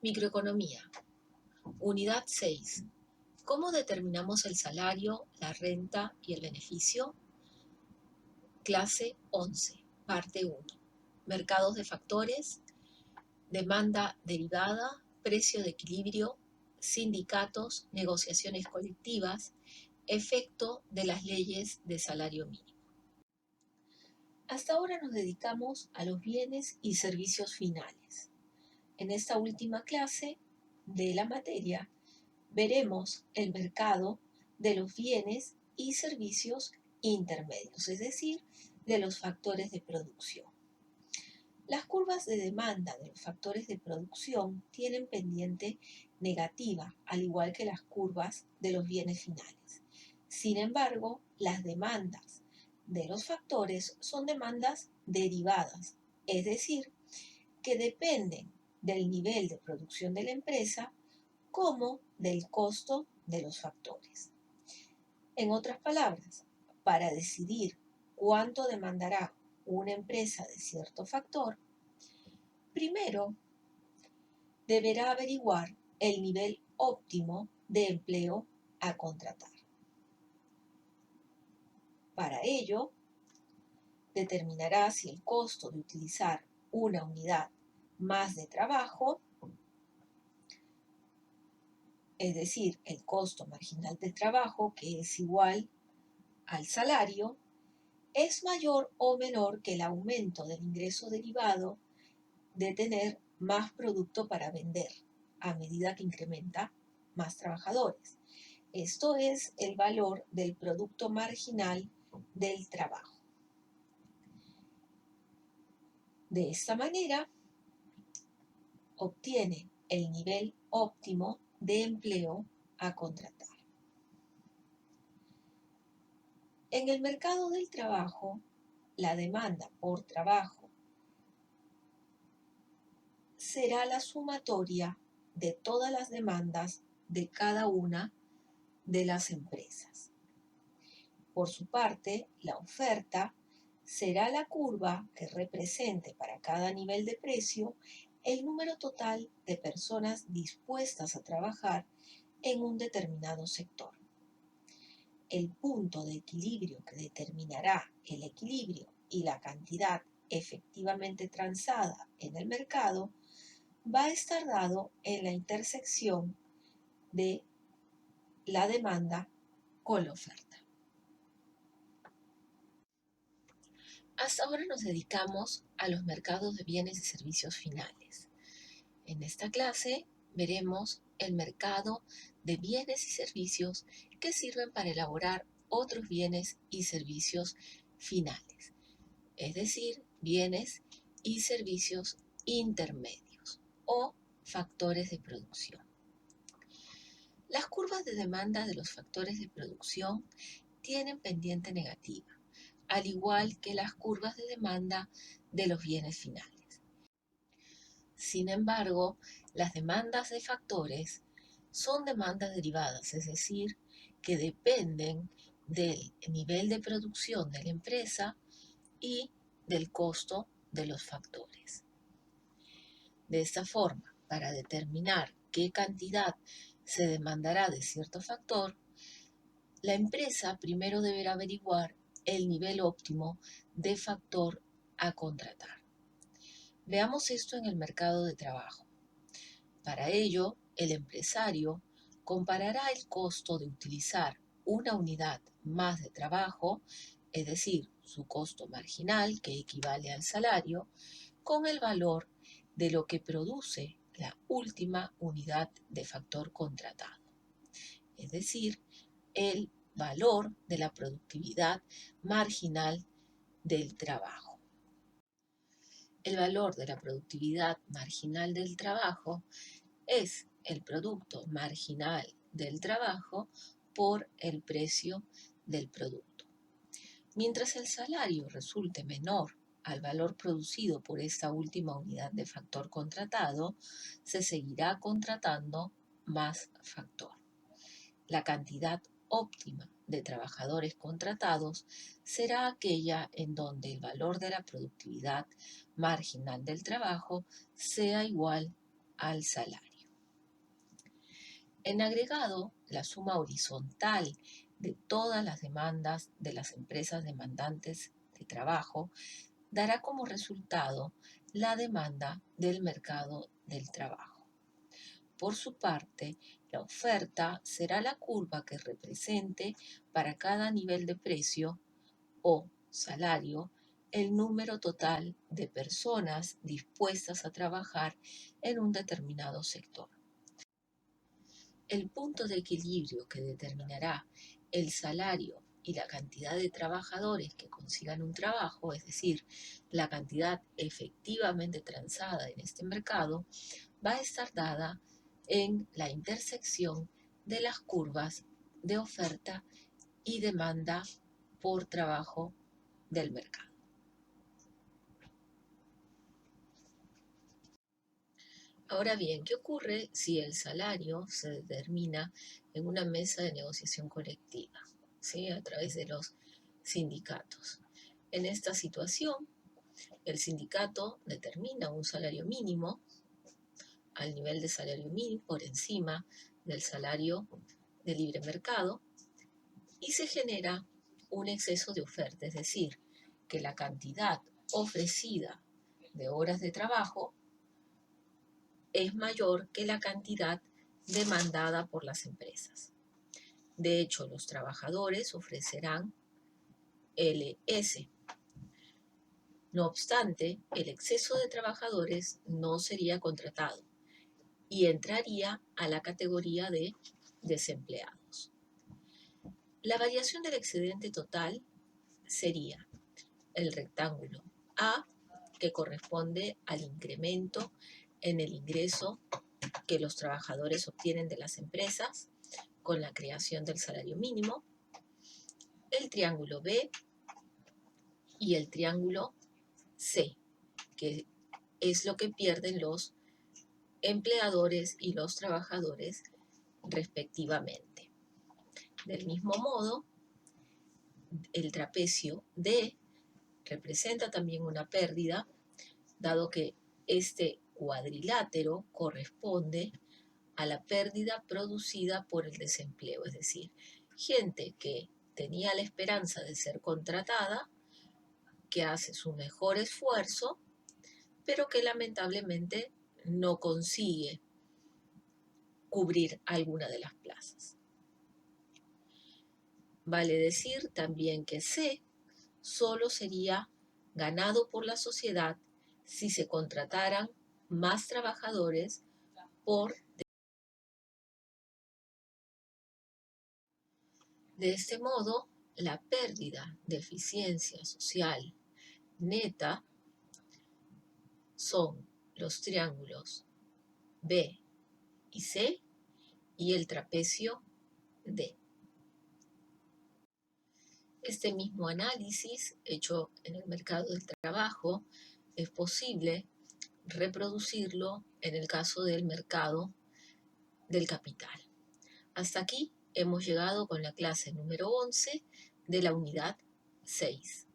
Microeconomía. Unidad 6. ¿Cómo determinamos el salario, la renta y el beneficio? Clase 11, parte 1. Mercados de factores, demanda derivada, precio de equilibrio, sindicatos, negociaciones colectivas, efecto de las leyes de salario mínimo. Hasta ahora nos dedicamos a los bienes y servicios finales. En esta última clase de la materia veremos el mercado de los bienes y servicios intermedios, es decir, de los factores de producción. Las curvas de demanda de los factores de producción tienen pendiente negativa, al igual que las curvas de los bienes finales. Sin embargo, las demandas de los factores son demandas derivadas, es decir, que dependen del nivel de producción de la empresa como del costo de los factores. En otras palabras, para decidir cuánto demandará una empresa de cierto factor, primero deberá averiguar el nivel óptimo de empleo a contratar. Para ello, determinará si el costo de utilizar una unidad más de trabajo, es decir, el costo marginal del trabajo, que es igual al salario, es mayor o menor que el aumento del ingreso derivado de tener más producto para vender a medida que incrementa más trabajadores. Esto es el valor del producto marginal del trabajo. De esta manera, obtiene el nivel óptimo de empleo a contratar. En el mercado del trabajo, la demanda por trabajo será la sumatoria de todas las demandas de cada una de las empresas. Por su parte, la oferta será la curva que represente para cada nivel de precio el número total de personas dispuestas a trabajar en un determinado sector. El punto de equilibrio que determinará el equilibrio y la cantidad efectivamente transada en el mercado va a estar dado en la intersección de la demanda con la oferta. Hasta ahora nos dedicamos a los mercados de bienes y servicios finales. En esta clase veremos el mercado de bienes y servicios que sirven para elaborar otros bienes y servicios finales, es decir, bienes y servicios intermedios o factores de producción. Las curvas de demanda de los factores de producción tienen pendiente negativa, al igual que las curvas de demanda de los bienes finales. Sin embargo, las demandas de factores son demandas derivadas, es decir, que dependen del nivel de producción de la empresa y del costo de los factores. De esta forma, para determinar qué cantidad se demandará de cierto factor, la empresa primero deberá averiguar el nivel óptimo de factor a contratar. Veamos esto en el mercado de trabajo. Para ello, el empresario comparará el costo de utilizar una unidad más de trabajo, es decir, su costo marginal, que equivale al salario, con el valor de lo que produce la última unidad de factor contratado, es decir, el valor de la productividad marginal del trabajo. El valor de la productividad marginal del trabajo es el producto marginal del trabajo por el precio del producto. Mientras el salario resulte menor al valor producido por esta última unidad de factor contratado, se seguirá contratando más factor. La cantidad óptima de trabajadores contratados será aquella en donde el valor de la productividad marginal del trabajo sea igual al salario. En agregado, la suma horizontal de todas las demandas de las empresas demandantes de trabajo dará como resultado la demanda del mercado del trabajo. Por su parte, la oferta será la curva que represente para cada nivel de precio o salario el número total de personas dispuestas a trabajar en un determinado sector. El punto de equilibrio que determinará el salario y la cantidad de trabajadores que consigan un trabajo, es decir, la cantidad efectivamente transada en este mercado, va a estar dada en la intersección de las curvas de oferta y demanda por trabajo del mercado. Ahora bien, ¿qué ocurre si el salario se determina en una mesa de negociación colectiva, ¿sí? A través de los sindicatos? En esta situación, el sindicato determina un salario mínimo al nivel de salario mínimo por encima del salario de libre mercado y se genera un exceso de oferta, es decir, que la cantidad ofrecida de horas de trabajo es mayor que la cantidad demandada por las empresas. De hecho, los trabajadores ofrecerán LS. No obstante, el exceso de trabajadores no sería contratado y entraría a la categoría de desempleados. La variación del excedente total sería el rectángulo A, que corresponde al incremento en el ingreso que los trabajadores obtienen de las empresas con la creación del salario mínimo, el triángulo B y el triángulo C, que es lo que pierden los empleadores y los trabajadores respectivamente. Del mismo modo, el trapecio D representa también una pérdida, dado que este cuadrilátero corresponde a la pérdida producida por el desempleo, es decir, gente que tenía la esperanza de ser contratada, que hace su mejor esfuerzo, pero que lamentablemente no consigue cubrir alguna de las plazas. Vale decir también que C solo sería ganado por la sociedad si se contrataran más trabajadores por... De este modo, la pérdida de eficiencia social neta son los triángulos B y C y el trapecio D. Este mismo análisis hecho en el mercado del trabajo es posible reproducirlo en el caso del mercado del capital. Hasta aquí hemos llegado con la clase número 11 de la unidad 6.